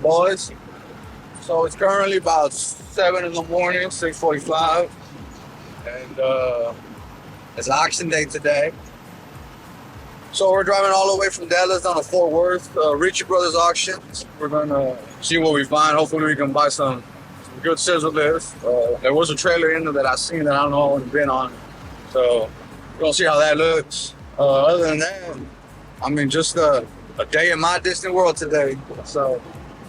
Boys. So it's currently about 7 in the morning, 6:45, and it's auction day today. So we're driving all the way from Dallas down to Fort Worth, Ritchie Brothers Auctions. We're gonna see what we find. Hopefully we can buy some good scissor lifts. There was a trailer in there that I seen that I don't know what been on. So we're gonna see how that looks. Other than that, I mean, just a day in my Disney world today. So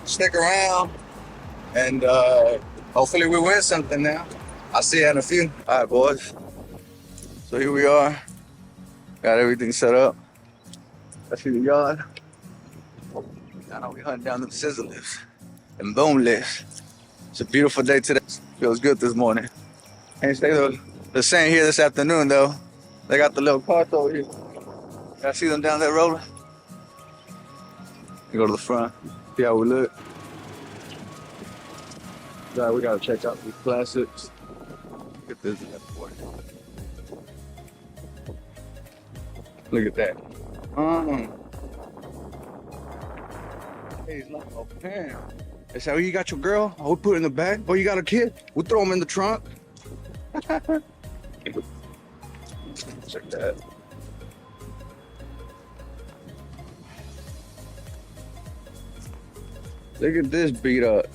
stick around and hopefully we win something now. I'll see you in a few. All right, boys. So here we are. Got everything set up. Let's see the yard. I know we hunting down them scissor lifts and boom lifts. It's a beautiful day today. Feels good this morning. Ain't stay the same here this afternoon though. They got the little carts over here. Y'all see them down there rolling? You go to the front, see how we look. Yeah, we gotta check out these classics. Look at this boy. Look at that. Hey, he's like, oh man. Is that where you got your girl? Oh, we put it in the back. Oh, you got a kid? We'll throw him in the trunk. Check that. Look at this beat up.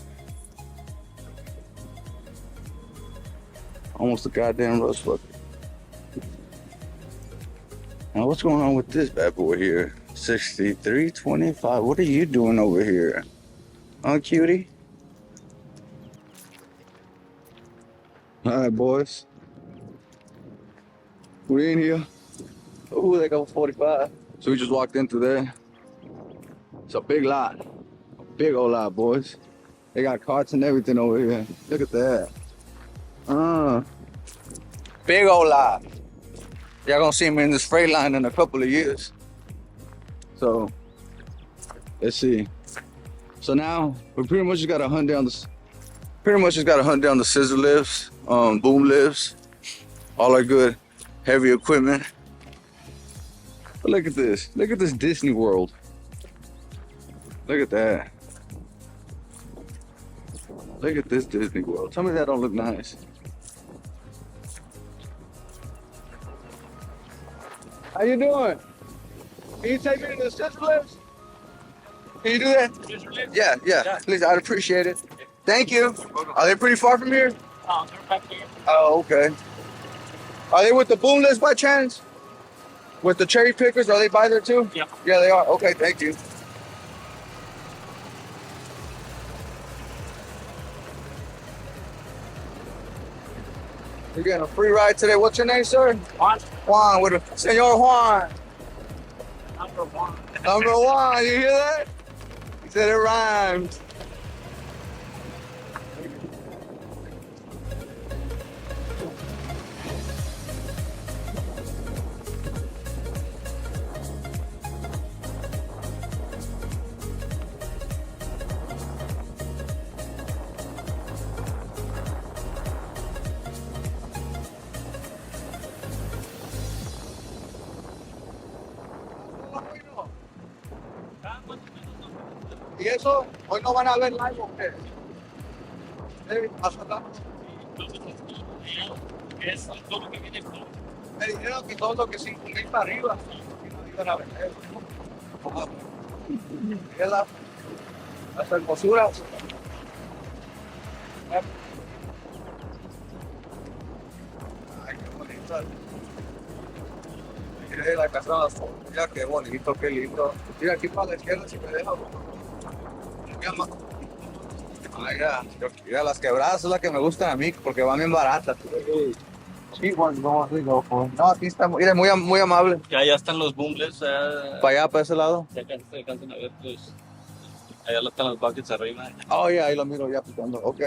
Almost a goddamn rust bucket. Now what's going on with this bad boy here? 6325. What are you doing over here? Huh, cutie? Alright, boys. We in here. Ooh, they got 45. So we just walked into there. It's a big lot. A big old lot, boys. They got carts and everything over here. Look at that. Big old lot. Y'all gonna see me in this freight line in a couple of years. So, let's see. So now we pretty much just gotta hunt down the scissor lifts, boom lifts, all our good heavy equipment. But look at this. Look at this Disney World. Look at that. Look at this Disney World. Tell me that don't look nice. How you doing? Can you take me to the scissor lifts? Can you do that? Yeah. Please, I'd appreciate it. Thank you. Are they pretty far from here? They're back here. Oh, okay. Are they with the boom lifts by chance? With the cherry pickers, are they by there too? Yeah. Yeah, they are. Okay, thank you. You're getting a free ride today. What's your name, sir? Juan. Juan, with a Senor Juan. Number one. Number one, you hear that? He said it rhymes. ¿Y eso? ¿Hoy no van a ver live o qué? Es todo lo que viene con. Me dijeron que todo lo que 5,000 para arriba y nos iban a vender. Mira las hermosuras. Ay, qué bonito. Mira la casa de las familias, qué bonito, qué lindo. Mira aquí para la izquierda si me deja. Ay, mira, las quebradas son las que me gustan a mí porque van bien baratas. Cheap ones, no, no, aquí está mira, muy amable. Ya están los boomlets. Para allá, para ese lado. Ya se alcanzan a ver, pues. Allá están los buckets arriba. Oh, ya, ahí lo miro ya picando. Ok.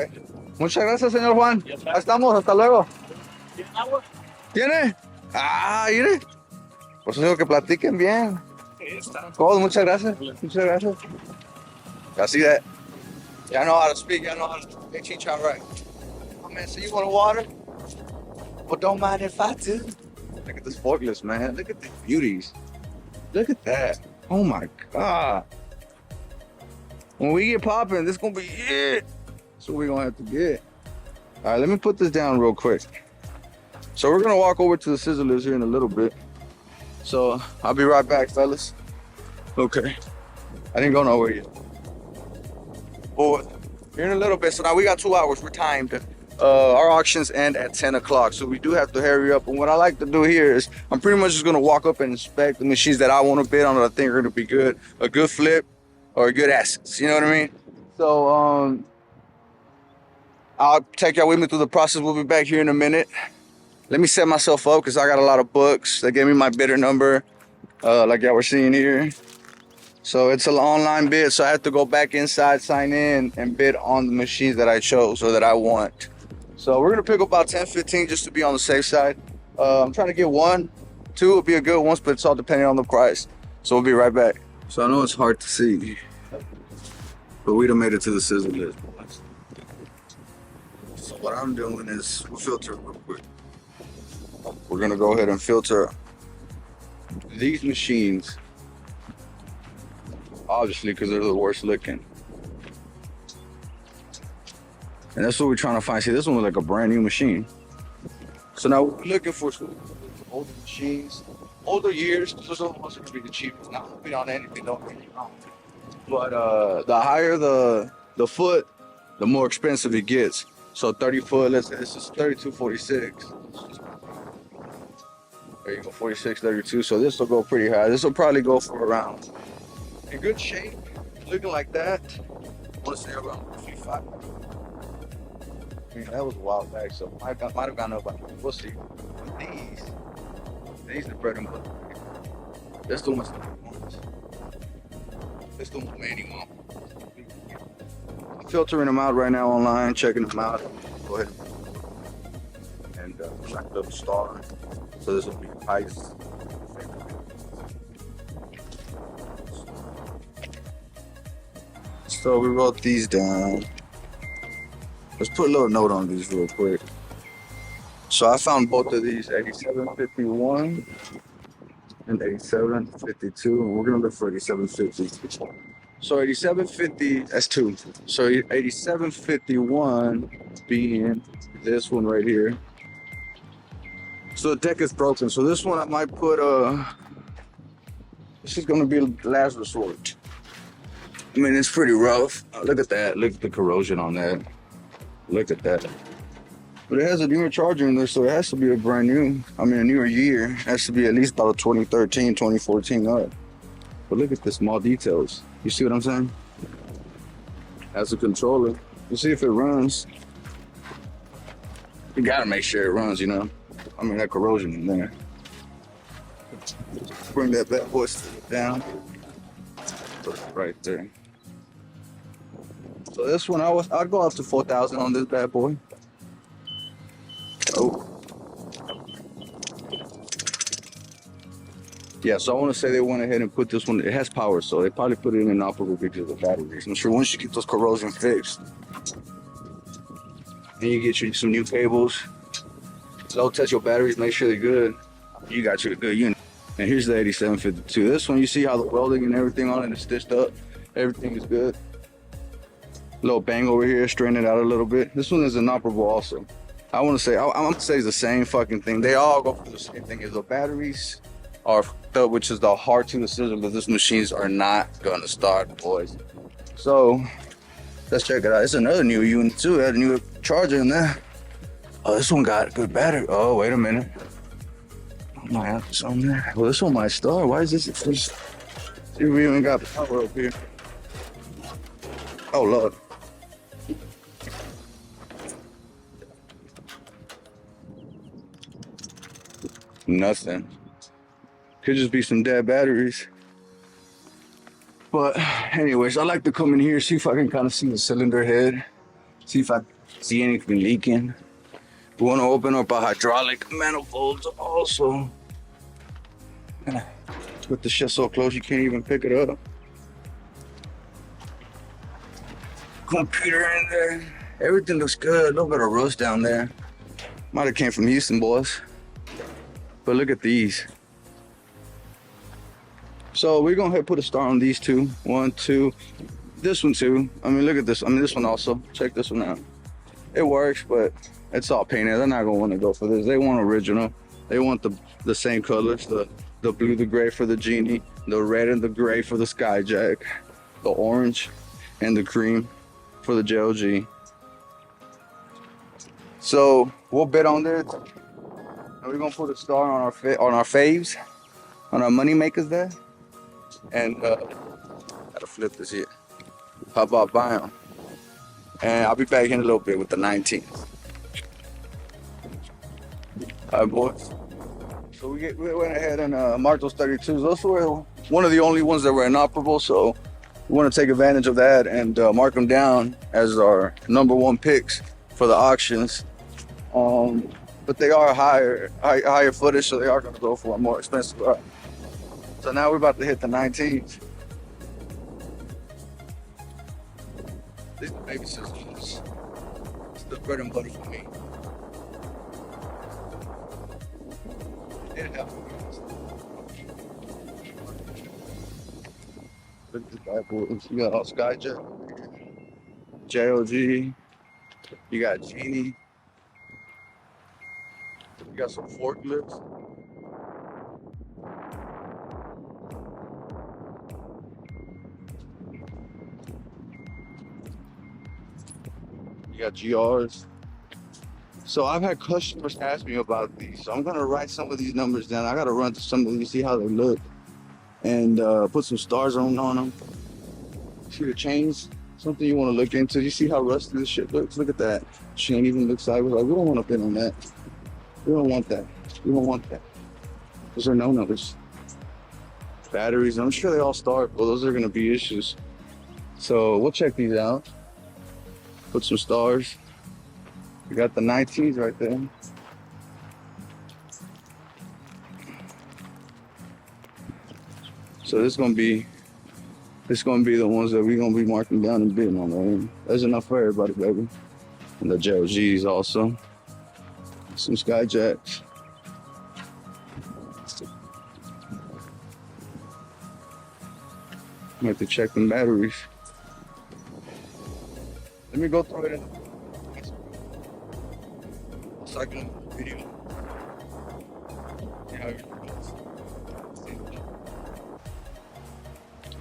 Muchas gracias, señor Juan. Ya está. Ya estamos, hasta luego. ¿Tienen agua? ¿Tiene? Ah, mire. Por eso digo que platiquen bien. Sí, está. Todos, muchas gracias. Muchas gracias. Así that. Y'all know how to speak. Y'all know how to. They teach y'all right. Oh, man, so you want water? Well, don't mind if I do. Look at this forklift, man. Look at the beauties. Look at that. Oh, my God. When we get popping, this gonna be it. So we're gonna have to get. All right, let me put this down real quick. So we're gonna walk over to the Scissor lifts here in a little bit. So I'll be right back, fellas. Okay. I didn't go nowhere yet. Boy, here in a little bit. So now we got 2 hours. We're timed. Our auctions end at 10 o'clock. So we do have to hurry up. And what I like to do here is I'm pretty much just gonna walk up and inspect the machines that I want to bid on that I think are gonna be good. A good flip or good assets. You know what I mean? So I'll take y'all with me through the process. We'll be back here in a minute. Let me set myself up because I got a lot of books. They gave me my bidder number, like y'all were seeing here. So it's an online bid, so I have to go back inside, sign in, and bid on the machines that I chose or that I want. So we're gonna pick about 10, 15 just to be on the safe side. I'm trying to get 1, 2 would be a good one, but it's all depending on the price. So we'll be right back. So I know it's hard to see, but we done made it to the Scissor list. So what I'm doing is we'll filter real quick. We're gonna go ahead and filter these machines, obviously because they're the worst looking. And that's what we're trying to find. See, this one was like a brand new machine. So now we're looking for some older machines, older years. Those are the ones that are gonna be the cheapest. Not gonna be on anything, don't get me wrong. But the higher the foot, the more expensive it gets. So 30 foot, let's say this is 3246. There you go, 46, 32. So this will go pretty high. This will probably go for around, in good shape, looking like that, I want to say around 55. I mean, that was a while back, so might have gone up. We'll see. These are bread and butter. That's the ones that I want. That's the one many want. I'm filtering them out right now online, checking them out. Go ahead and check the little star. So this will be price. So we wrote these down. Let's put a little note on these real quick. So I found both of these, 8751 and 8752. And we're gonna look for 8750. So 8750, that's 2. So 8751 being this one right here. So the deck is broken. So this one I might put this is gonna be the last resort. I mean, it's pretty rough. Look at that. Look at the corrosion on that. Look at that. But it has a newer charger in there, so it has to be a brand new. I mean, a newer year. It has to be at least about a 2013, 2014 up. But look at the small details. You see what I'm saying? As a controller, you see if it runs. You gotta make sure it runs, you know. I mean, that corrosion in there. Bring that bad boy down. Right there. So this one, I'd go up to 4,000 on this bad boy. Oh. Yeah, so I want to say they went ahead and put this one, it has power, so they probably put it in inoperable because of the batteries. I'm sure once you get those corrosion fixed, then you get you some new cables. So test your batteries, make sure they're good. You got your good unit. And here's the 8752. This one, you see how the welding and everything on it is stitched up. Everything is good. Little bang over here, straighten it out a little bit. This one is inoperable also. I want to say, I'm gonna say it's the same fucking thing. They all go for the same thing. Is the batteries are fucked up, which is the heart to the Scissor, but these machines are not gonna start, boys. So let's check it out. It's another new unit too. It had a new charger in there. Oh, this one got a good battery. Oh, wait a minute. I might have this on there. Well, this one might start. Why is this? See, we even got power up here. Oh, Lord. Nothing. Could just be some dead batteries. But anyways, I like to come in here, see if I can kind of see the cylinder head. See if I see anything leaking. We want to open up a hydraulic manifold also. Put the shit so close you can't even pick it up. Computer in there. Everything looks good. A little bit of rust down there. Might have came from Houston, boys. But look at these. So we're gonna put a star on these two. 1, 2. This one too. I mean, look at this. I mean, this one also. Check this one out. It works, but it's all painted. They're not gonna want to go for this. They want original. They want the same colors. The blue, the gray for the Genie, the red and the gray for the Skyjack, the orange and the cream for the JLG. So we'll bid on this. And we're gonna put a star on our faves, on our money makers there. And gotta flip this here. How about buy them? And I'll be back in a little bit with the 19th. All right, boys. So we went ahead and marked those 32s. Those were one of the only ones that were inoperable, so we want to take advantage of that and mark them down as our #1 picks for the auctions. But they are higher footage, so they are going to go for a more expensive ride. So now we're about to hit the 19s. These are baby scissors. It's the bread and butter for me. Look at this bad boy. You got all Skyjack, JLG, you got Genie, you got some forklifts. You got GRs. So I've had customers ask me about these. So I'm gonna write some of these numbers down. I gotta run through some of these, see how they look, and put some stars on them. See the chains? Something you want to look into. You see how rusty this shit looks? Look at that. Chain even looks sideways. Like, we don't want to bid on that. We don't want that. We don't want that. Those are no numbers. Batteries, I'm sure they all start, but those are gonna be issues. So we'll check these out. Put some stars. We got the 19s right there. So this gonna be the ones that we're gonna be marking down and bidding on, right? There's enough for everybody, baby. And the JLGs also. Some Skyjacks. I have to check the batteries. Let me go through it in a second video. Yeah.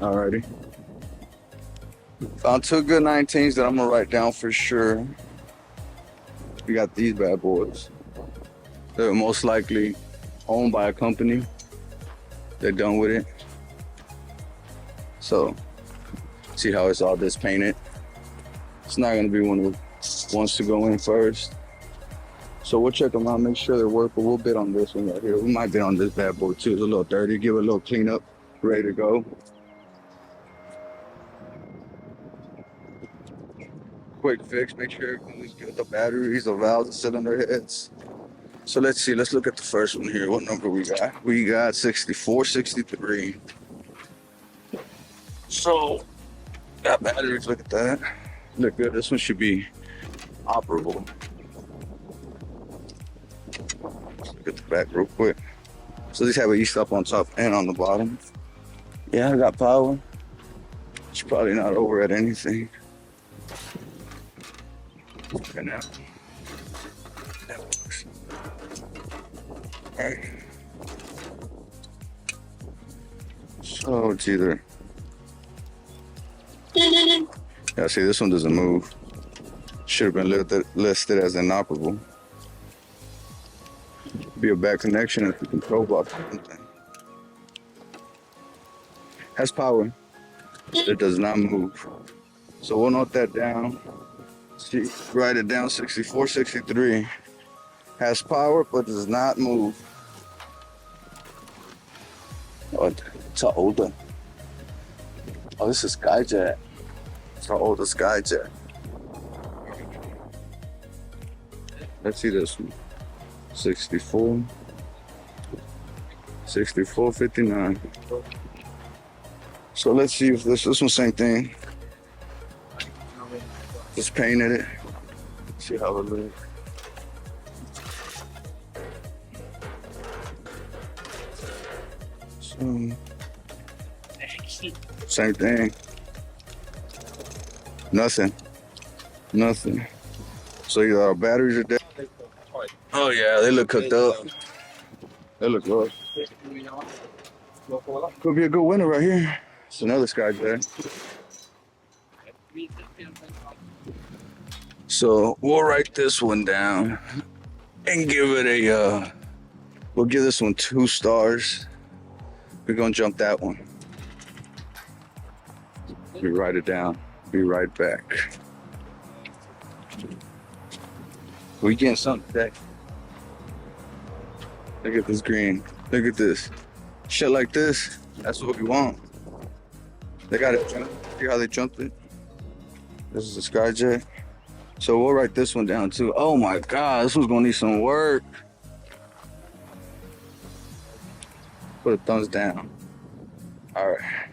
Alrighty. Found 2 good 19s that I'm gonna write down for sure. We got these bad boys. They're most likely owned by a company. They're done with it. So, see how it's all dispainted. It's not gonna be one who wants to go in first. So we'll check them out, make sure they're workable. We'll bid on this one right here. We might bid on this bad boy too. It's a little dirty. Give it a little cleanup, ready to go. Quick fix, make sure everything's good. The batteries, the valves, the cylinder heads. So let's see, let's look at the first one here. What number we got? We got 64, 63. So, got batteries, look at that. Look good, this one should be operable. Let's look at the back real quick. So these have an E-stop on top and on the bottom. Yeah, I got power. It's probably not over at anything. Okay, now. That works. Alright. So it's either. Yeah, see, this one doesn't move. Should have been listed as inoperable. Be a bad connection if the control box or something. Has power. It does not move. So we'll note that down. See, write it down, 64, 63. Has power, but does not move. Oh, it's an older. Oh, this is Skyjack. It's an older Skyjack. Let's see this one. 64. 64, 59. So let's see if this one same thing. Just painted it. See how it looks. So, same thing. Nothing. Nothing. So our batteries are dead. Oh yeah, they look cooked up. They look good. Could be a good winner right here. It's another Skyjack. So we'll write this one down and give it a we'll give this one 2 stars. We're gonna jump that one. We write it down. Be right back. We getting something today. Look at this green. Look at this. Shit like this. That's what we want. They got it. See how they jumped it? This is a Skyjack. So we'll write this one down too. Oh my God, this one's gonna need some work. Put a thumbs down. All right.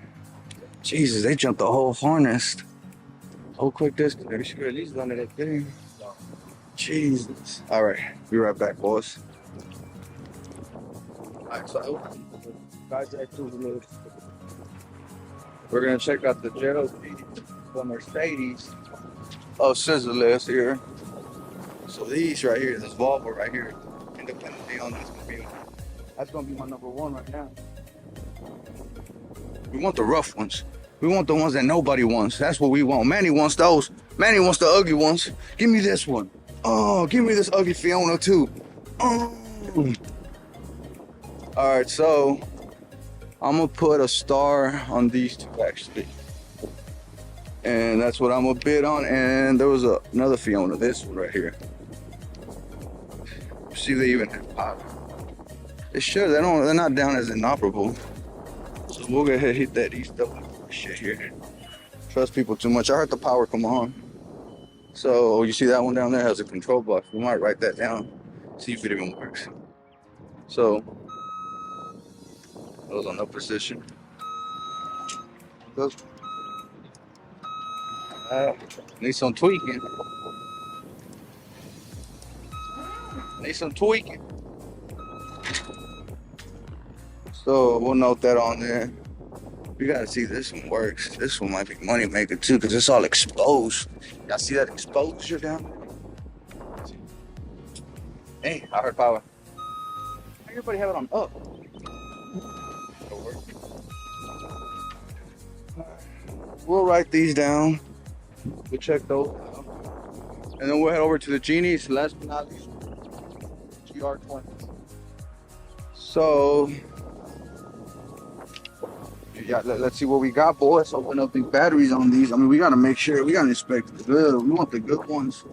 Jesus, they jumped the whole harness. Oh, quick disc. Maybe she could at least run that thing. Jesus. All right, be right back, boys. All right, so we're gonna check out the Jet from Mercedes. Oh, Scissor list here. So these right here, this Volvo right here, independently owned, that's gonna be my number 1 right now. We want the rough ones. We want the ones that nobody wants. That's what we want. Manny wants those. Manny wants the ugly ones. Give me this one. Oh, give me this ugly Fiona too. Oh. All right, so I'm gonna put a star on these 2 actually. And that's what I'm gonna bid on. And there was another Fiona, this one right here. See if they even have power. They should. They're not down as inoperable. So we'll go ahead and hit that east double shit here. Trust people too much. I heard the power come on. So you see that one down there has a control box. We might write that down. See if it even works. So those on no position. Those. Need some tweaking. Need some tweaking. So we'll note that on there. We gotta see this one works. This one might be money maker too, because it's all exposed. Y'all see that exposure down there? Hey, I heard power. Everybody have it on up. We'll write these down. We'll check those out. And then we'll head over to the Genies, last but not least, GR20. So, yeah, let's see what we got, boys. Open up the batteries on these. I mean, we gotta make sure, we gotta inspect the good. We want the good ones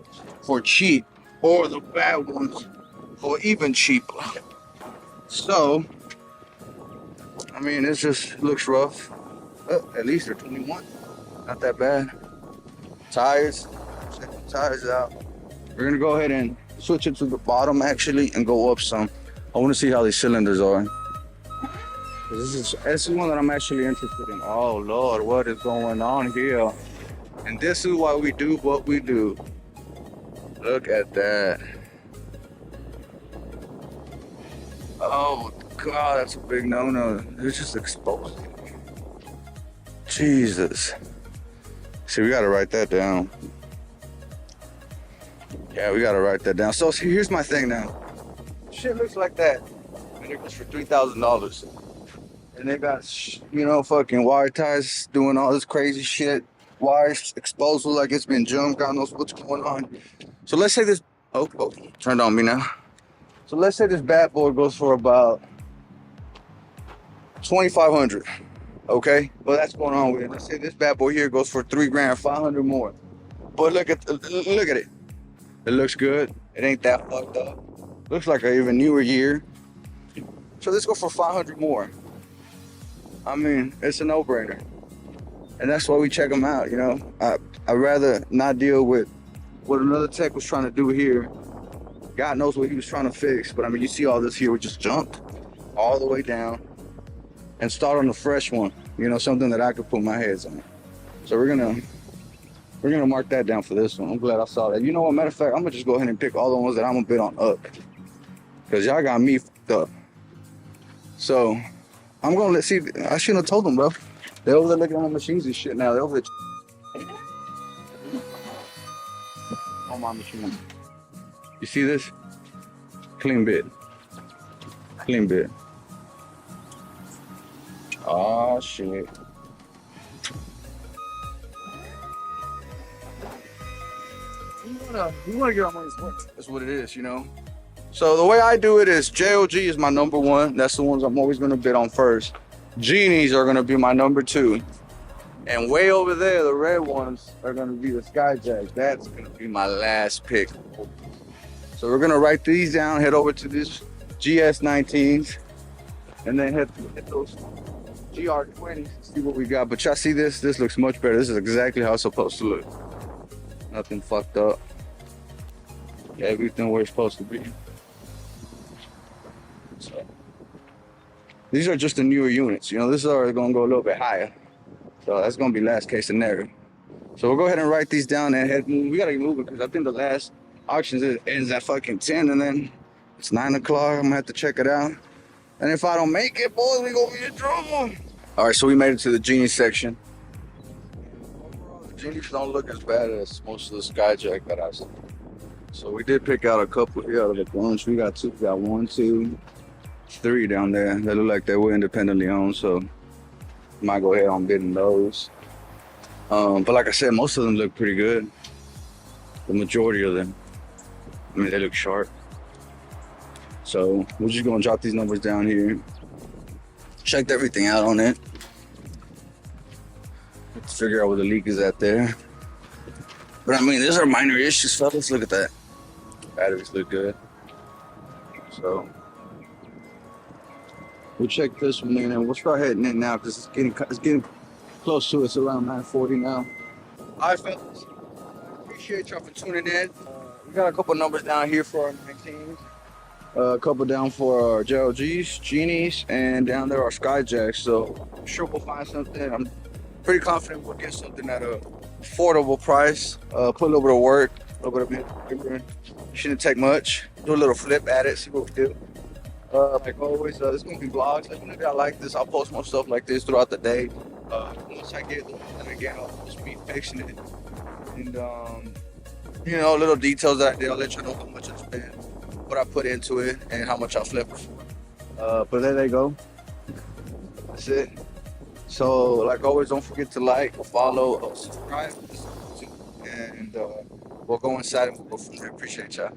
for cheap, or the bad ones for even cheaper. So, I mean, it just looks rough. At least they're 21. Not that bad. Tires, check the tires out. We're gonna go ahead and switch it to the bottom actually and go up some. I want to see how these cylinders are. This is one that I'm actually interested in. Oh Lord, what is going on here? And this is why we do what we do. Look at that. Oh God, that's a big no-no. They're just exposed. Jesus. See, we gotta write that down. Yeah, we gotta write that down. So here's my thing now. Shit looks like that, and it goes for $3,000. And they got, you know, fucking wire ties doing all this crazy shit. Wires exposed like it's been jumped. God knows what's going on. So let's say this. Oh, turned on me now. So let's say this bad boy goes for about $2,500. Okay, well that's going on with it. Let's say this bad boy here goes for $3 grand, 500 more. But look at it. It looks good. It ain't that fucked up. Looks like an even newer year. So let's go for 500 more. I mean, it's a no-brainer, and that's why we check them out. You know, I'd rather not deal with what another tech was trying to do here. God knows what he was trying to fix, but I mean, you see all this here. We just jumped all the way down and start on the fresh one. You know, something that I could put my heads on. So we're gonna mark that down for this one. I'm glad I saw that. You know what? Matter of fact, I'm gonna just go ahead and pick all the ones that I'm gonna bid on up, cause y'all got me fucked up. So I'm gonna see. I shouldn't have told them, bro. They're over there looking at my machines and shit now. They're over there. on my machine. You see this? Clean bit. Clean bit. Oh shit. You wanna get our money's worth. That's what it is, you know. So the way I do it is JOG is my number one. That's the ones I'm always gonna bid on first. Genies are gonna be my number two. And way over there, the red ones are gonna be the Skyjack. That's gonna be my last pick. So we're gonna write these down, head over to these GS19s, and then hit those GR20s, see what we got. But y'all see this? This looks much better. This is exactly how it's supposed to look. Nothing fucked up. Everything where it's supposed to be. So, these are just the newer units. You know, this is already gonna go a little bit higher. So that's gonna be last case scenario. So we'll go ahead and write these down and head move. We gotta move it because I think the last auction ends at fucking 10 and then it's 9 o'clock. I'm gonna have to check it out. And if I don't make it, boys, we gonna be in trouble. All right, so we made it to the Genie section. Overall, the Genies don't look as bad as most of the Skyjack that I've seen. So we did pick out a couple here out of the bunch. We got 1, 2, 3 down there. They look like they were independently owned, so might go ahead on bidding those. But like I said, most of them look pretty good. The majority of them. I mean, they look sharp. So we're just gonna drop these numbers down here. Checked everything out on it. Let's figure out where the leak is at there. But I mean, these are minor issues, fellas. Look at that. Batteries look good. So we'll check this one in and we'll start heading in now because it's getting close to it. It's around 9:40 now. All right, fellas. Appreciate y'all for tuning in. We got a couple numbers down here for our 19s. A couple down for our JLGs, Genies, and down there our Skyjacks. So I'm sure we'll find something. I'm pretty confident we'll get something at a affordable price. Put a little bit of work, a little bit of paper. Shouldn't take much. Do a little flip at it, see what we do. Like always, there's gonna be vlogs. Like whenever I like this, I'll post more stuff like this throughout the day. Once I get and again, I'll just be fixing it. And you know, little details that I did, I'll let you know how much I spent, what I put into it, and how much I flipped. But there they go. That's it. So, like always, don't forget to like, follow, subscribe, and we'll go inside and we'll go from there. Appreciate y'all.